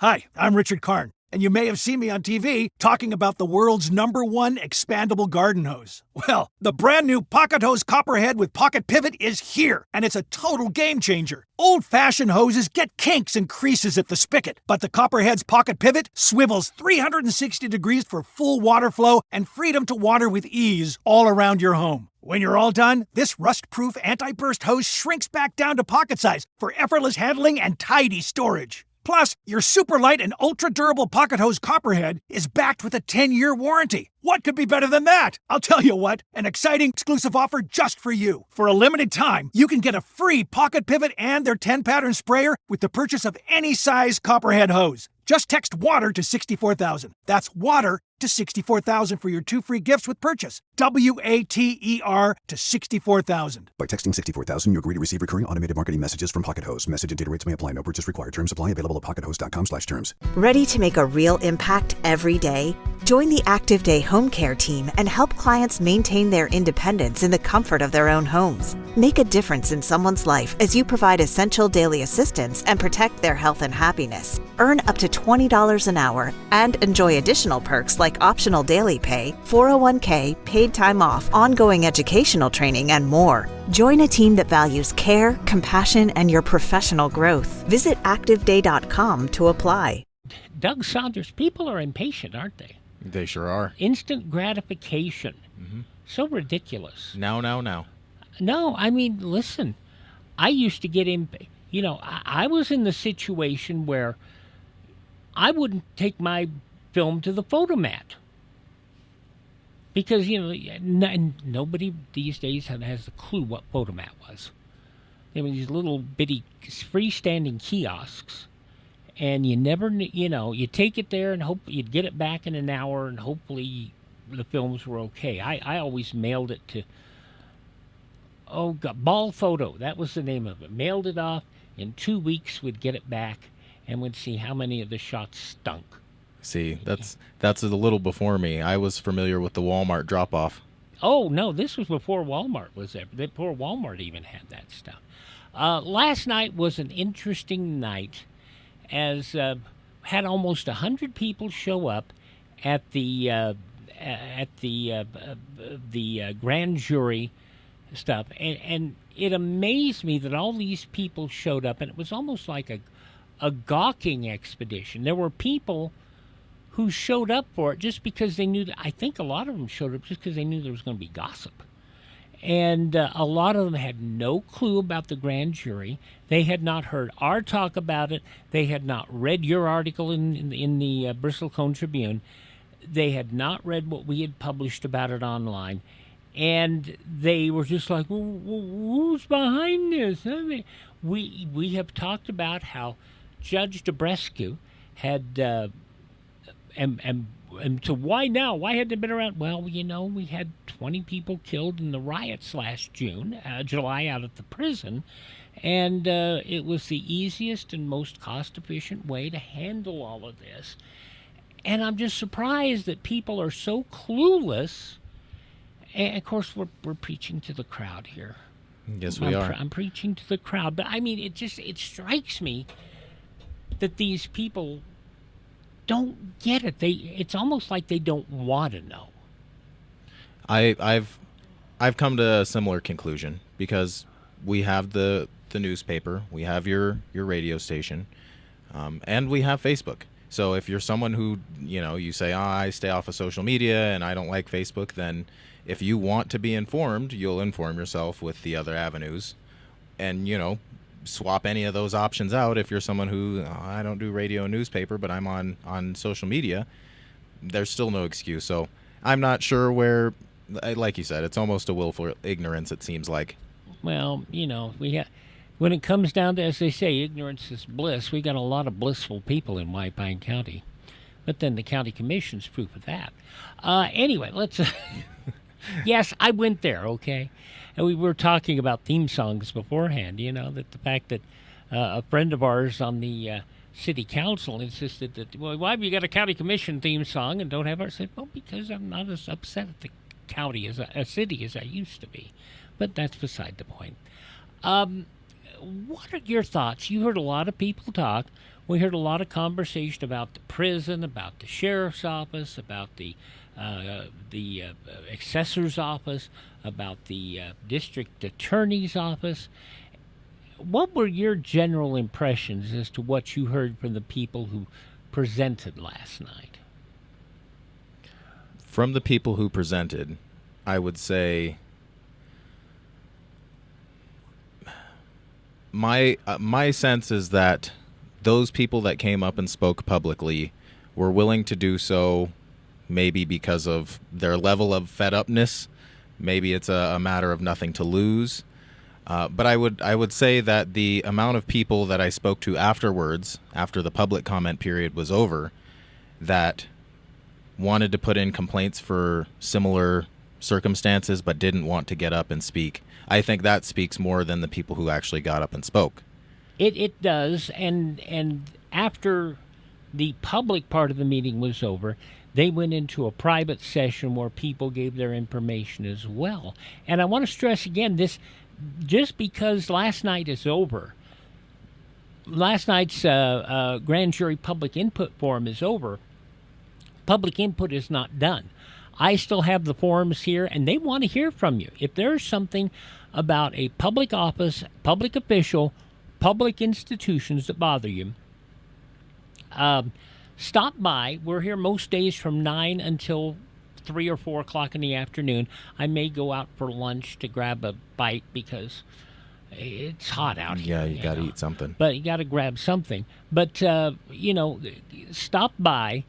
Hi, I'm Richard Karn, and you may have seen me on TV talking about the world's #1 expandable garden hose. Well, the brand new Pocket Hose Copperhead with Pocket Pivot is here, and it's a total game changer. Old-fashioned hoses get kinks and creases at the spigot, but the Copperhead's Pocket Pivot swivels 360 degrees for full water flow and freedom to water with ease all around your home. When you're all done, this rust-proof anti-burst hose shrinks back down to pocket size for effortless handling and tidy storage. Plus, your super light and ultra-durable Pocket Hose Copperhead is backed with a 10-year warranty. What could be better than that? I'll tell you what, an exciting exclusive offer just for you. For a limited time, you can get a free Pocket Pivot and their 10-pattern sprayer with the purchase of any size Copperhead hose. Just text WATER to 64,000. That's WATER to 64,000 for your 2 free gifts with purchase. WATER to 64,000. By texting 64,000, you agree to receive recurring automated marketing messages from Pocket Hose. Message and data rates may apply. No purchase required. Terms apply. Available at pockethose.com/terms. Ready to make a real impact every day? Join the Active Day Home Care team and help clients maintain their independence in the comfort of their own homes. Make a difference in someone's life as you provide essential daily assistance and protect their health and happiness. Earn up to $20 an hour and enjoy additional perks like optional daily pay, 401k, paid time off, ongoing educational training, and more. Join a team that values care, compassion, and your professional growth. Visit ActiveDay.com to apply. Doug Saunders, people are impatient, aren't they? They sure are. Instant gratification. Mm-hmm. So ridiculous. Now. No, I mean, listen, I used to get I was in the situation where I wouldn't take my film to the photomat because, nobody these days has a clue what photomat was. There were these little bitty freestanding kiosks, and you never, you take it there and hope you'd get it back in an hour, and hopefully the films were okay. I always mailed it to, Ball Photo. That was the name of it. Mailed it off. In 2 weeks, we'd get it back and would see how many of the shots stunk. See, that's a little before me. I was familiar with the Walmart drop-off. Oh, no, this was before Walmart was there. Before Walmart even had that stuff. Last night was an interesting night, as had almost 100 people show up at the grand jury stuff, and it amazed me that all these people showed up, and it was almost like a gawking expedition. There were people who showed up for it just because they knew that. I think a lot of them showed up just because they knew there was going to be gossip. And a lot of them had no clue about the grand jury. They had not heard our talk about it. They had not read your article in the Bristlecone Tribune. They had not read what we had published about it online. And they were just like, well, who's behind this? I mean, we have talked about how Judge Dobrescu had, and so why now? Why hadn't it been around? Well, we had 20 people killed in the riots last July out at the prison, and it was the easiest and most cost-efficient way to handle all of this. And I'm just surprised that people are so clueless. And, of course, we're preaching to the crowd here. Yes, we are. I'm preaching to the crowd. But, I mean, it strikes me that these people don't get it. It's almost like they don't want to know. I've come to a similar conclusion because we have the newspaper, we have your radio station, and we have Facebook. So if you're someone who, you say, I stay off of social media and I don't like Facebook, then if you want to be informed, you'll inform yourself with the other avenues and, swap any of those options out. If you're someone who, I don't do radio and newspaper, but I'm on social media, there's still no excuse. So I'm not sure where, like you said, it's almost a willful ignorance, it seems like. Well, when it comes down to, as they say, ignorance is bliss, we got a lot of blissful people in White Pine County. But then the county commission's proof of that. Anyway, let's... Yes, I went there, okay? And we were talking about theme songs beforehand, that the fact that a friend of ours on the city council insisted that, well, why have you got a county commission theme song and don't have ours? I said, well, because I'm not as upset at the county as a city as I used to be. But that's beside the point. What are your thoughts? You heard a lot of people talk. We heard a lot of conversation about the prison, about the sheriff's office, about the assessor's office, about the district attorney's office. What were your general impressions as to what you heard from the people who presented last night? From the people who presented, I would say my sense is that those people that came up and spoke publicly were willing to do so maybe because of their level of fed-upness. Maybe it's a matter of nothing to lose. But I would say that the amount of people that I spoke to afterwards, after the public comment period was over, that wanted to put in complaints for similar circumstances but didn't want to get up and speak, I think that speaks more than the people who actually got up and spoke. It does, and after the public part of the meeting was over, they went into a private session where people gave their information as well. And I want to stress again, this just because last night is over, last night's grand jury public input forum is over, public input is not done. I still have the forums here, and they want to hear from you. If there's something about a public office, public official, public institutions that bother you, stop by. We're here most days from 9 until 3 or 4 o'clock in the afternoon. I may go out for lunch to grab a bite because it's hot out here. Yeah, you got to eat something. But you got to grab something. But, stop by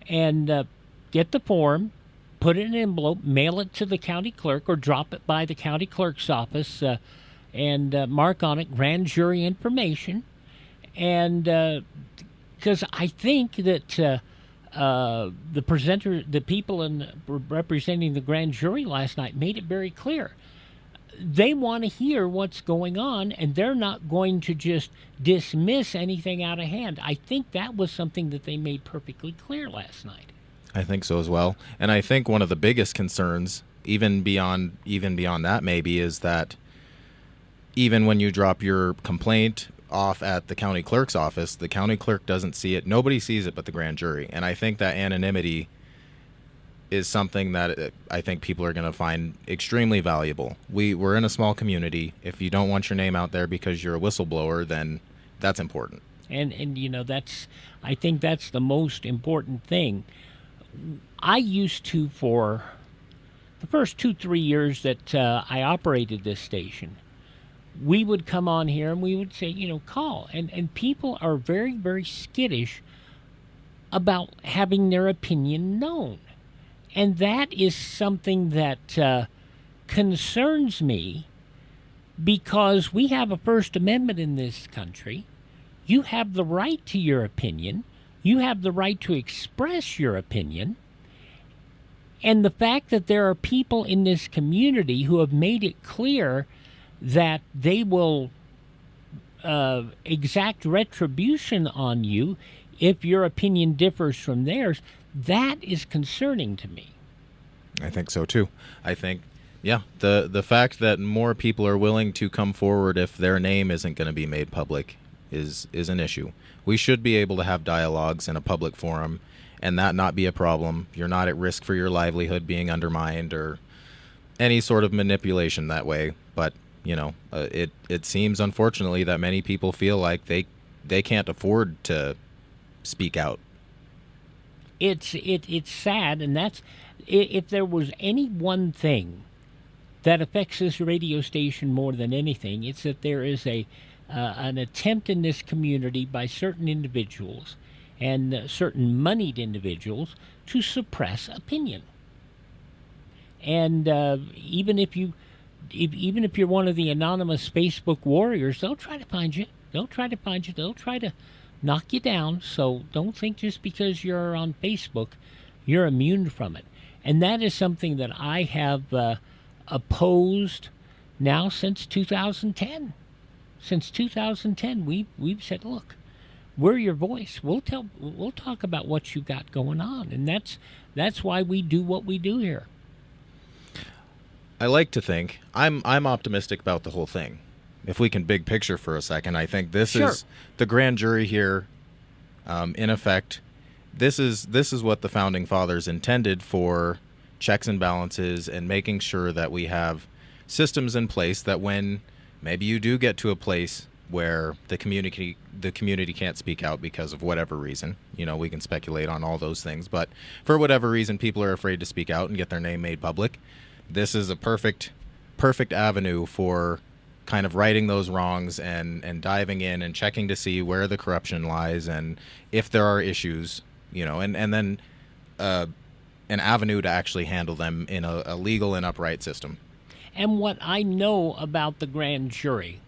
and get the form, put it in an envelope, mail it to the county clerk, or drop it by the county clerk's office and mark on it grand jury information. And because I think that the people representing the grand jury last night made it very clear. They want to hear what's going on, and they're not going to just dismiss anything out of hand. I think that was something that they made perfectly clear last night. I think so as well. And I think one of the biggest concerns, even beyond that maybe, is that even when you drop your complaint off at the county clerk's office, the county clerk doesn't see it. Nobody sees it but the grand jury. And I think that anonymity is something that I think people are going to find extremely valuable. We're in a small community. If you don't want your name out there because you're a whistleblower, then that's important. And I think that's the most important thing. I used to, for the first 2-3 years that I operated this station, we would come on here and we would say, call. And people are very, very skittish about having their opinion known. And that is something that concerns me, because we have a First Amendment in this country. You have the right to your opinion. You have the right to express your opinion. And the fact that there are people in this community who have made it clear that they will exact retribution on you if your opinion differs from theirs, that is concerning to me. I think so too. I think, the fact that more people are willing to come forward if their name isn't going to be made public is an issue. We should be able to have dialogues in a public forum and that not be a problem. You're not at risk for your livelihood being undermined or any sort of manipulation that way. But, it seems, unfortunately, that many people feel like they can't afford to speak out. It's sad, and that's, if there was any one thing that affects this radio station more than anything, it's that there is an attempt in this community by certain individuals and certain moneyed individuals to suppress opinion. And even if you're one of the anonymous Facebook warriors, they'll try to find you. They'll try to knock you down. So don't think just because you're on Facebook, you're immune from it. And that is something that I have opposed now since 2010. Since 2010, we've said, look, we're your voice. We'll talk about what you got going on, and that's why we do what we do here. I like to think I'm optimistic about the whole thing. If we can big picture for a second, I think this Sure. is the grand jury here In effect, this is what the founding fathers intended for checks and balances, and making sure that we have systems in place that when maybe you do get to a place where the community can't speak out because of whatever reason, we can speculate on all those things, but for whatever reason people are afraid to speak out and get their name made public, this is a perfect avenue for kind of righting those wrongs and diving in and checking to see where the corruption lies and if there are issues, and then an avenue to actually handle them in a legal and upright system. And what I know about the grand jury,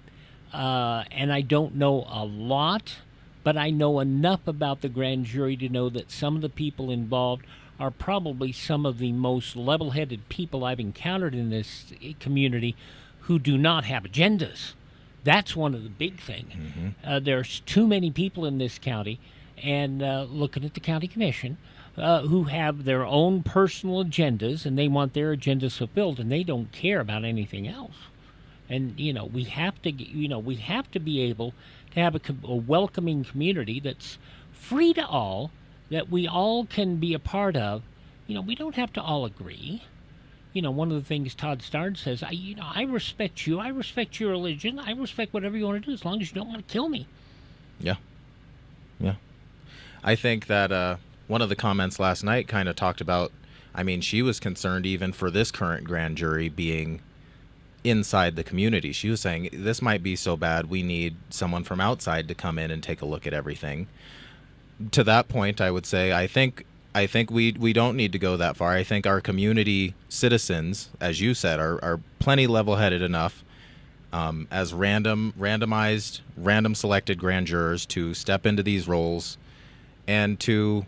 and I don't know a lot, but I know enough about the grand jury to know that some of the people involved are probably some of the most level-headed people I've encountered in this community who do not have agendas. That's one of the big things. Mm-hmm. There's too many people in this county, and looking at the county commission, who have their own personal agendas, and they want their agendas fulfilled, and they don't care about anything else. And we have to be able to have a welcoming community that's free to all, that we all can be a part of. We don't have to all agree. One of the things Todd Saunders says, I respect you, I respect your religion, I respect whatever you want to do, as long as you don't want to kill me. Yeah. I think that one of the comments last night kind of talked about, she was concerned even for this current grand jury being inside the community. She was saying, this might be so bad, we need someone from outside to come in and take a look at everything. To that point, I would say, I think we don't need to go that far. I think our community citizens, as you said, are plenty level-headed enough as random selected grand jurors to step into these roles and to,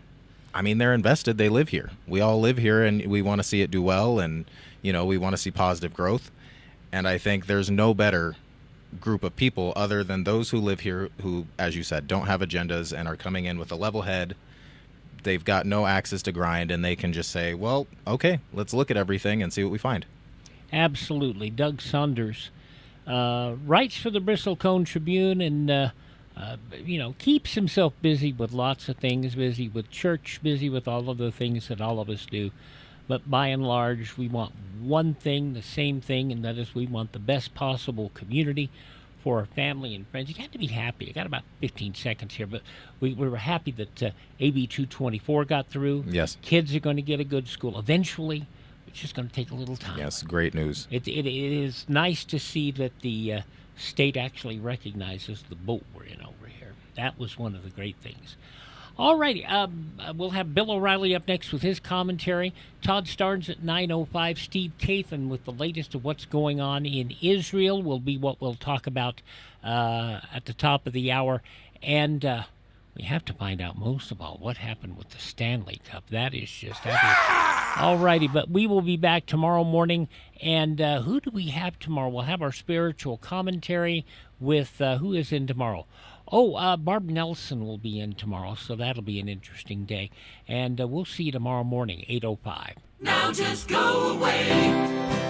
they're invested. They live here. We all live here, and we want to see it do well, and, we want to see positive growth. And I think there's no better group of people other than those who live here who, as you said, don't have agendas and are coming in with a level head. They've got no axes to grind, and they can just say, well, okay, let's look at everything and see what we find. Absolutely. Doug Saunders writes for the Bristlecone Tribune and, keeps himself busy with lots of things, busy with church, busy with all of the things that all of us do. But by and large, we want one thing, the same thing, and that is we want the best possible community for our family and friends. You got to be happy. I got about 15 seconds here, but we were happy that AB 224 got through. Yes. Kids are going to get a good school eventually. It's just going to take a little time. Yes, great news. It is nice to see that the state actually recognizes the boat we're in over here. That was one of the great things. All righty, we'll have Bill O'Reilly up next with his commentary. Todd Saunders at 9:05. Steve Kathan with the latest of what's going on in Israel will be what we'll talk about at the top of the hour. And we have to find out most of all what happened with the Stanley Cup. That is all righty, but we will be back tomorrow morning. And who do we have tomorrow? We'll have our spiritual commentary with who is in tomorrow? Barb Nelson will be in tomorrow, so that'll be an interesting day. And we'll see you tomorrow morning, 8:05. Now just go away.